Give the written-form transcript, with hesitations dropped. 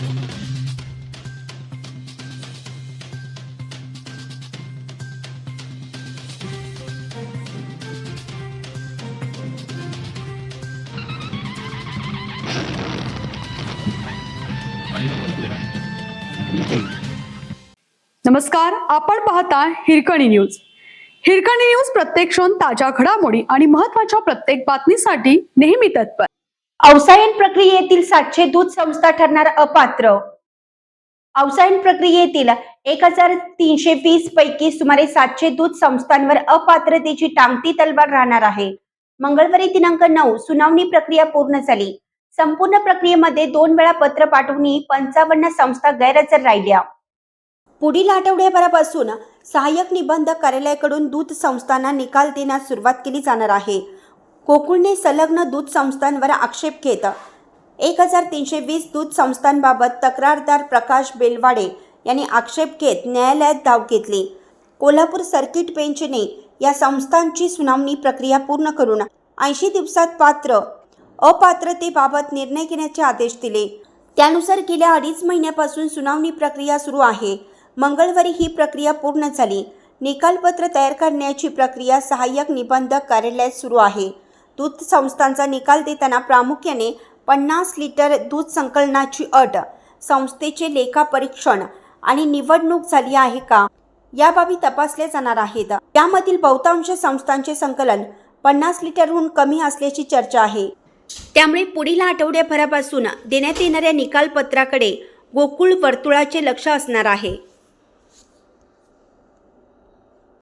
नमस्कार, आपण पाहता हिरकणी न्यूज. हिरकणी न्यूज प्रत्येक क्षण ताज्या घडामोडी आणि महत्त्वाच्या प्रत्येक बातमीसाठी नेहमी तत्पर. अवसायन प्रक्रियेतील 700 दूध संस्था ठरणार अपात्र. अवसायन प्रक्रियेतील 1320 पैकी सुमारे 700 दूध संस्थांवर अपात्रतेची टांगती तलवार राहणार आहे. मंगळवारी दिनांक 9 सुनावणी प्रक्रिया पूर्ण झाली. संपूर्ण प्रक्रियेमध्ये 2 वेळा पत्र पाठवूनही 55 संस्था गैरहजर राहिल्या. पुढील आठवड्याभरापासून सहाय्यक निबंधक कार्यालयाकडून दूध संस्थांना निकाल देण्यास सुरुवात केली जाणार आहे. गोकुळने संलग्न दूध संस्थांवर आक्षेप घेत 1320 दूध संस्थांबाबत तक्रारदार प्रकाश बेलवाडे यांनी आक्षेप घेत न्यायालयात धाव घेतली. कोल्हापूर सर्किट बेंचने या संस्थांची सुनावणी प्रक्रिया पूर्ण करून 80 दिवसात अपात्रतेबाबत निर्णय घेण्याचे आदेश दिले. त्यानुसार गेल्या 2.5 महिन्यापासून सुनावणी प्रक्रिया सुरू आहे. मंगळवारी ही प्रक्रिया पूर्ण झाली. निकालपत्र तयार करण्याची प्रक्रिया सहाय्यक निबंधक कार्यालयात सुरू आहे. दूध संस्थांचा निकाल देताना प्रामुख्याने 50 लिटर दूध संकलनाची अट, संस्थेचे लेखापरीक्षण आणि निवडणूक झाली आहे का या बाबी तपासल्या जाणार आहेत. यामधील बहुतांश संस्थांचे संकलन 50 लिटरहून कमी असल्याची चर्चा आहे. त्यामुळे पुढील आठवड्याभरापासून देण्यात येणाऱ्या निकालपत्राकडे गोकुळ वर्तुळाचे लक्ष असणार आहे.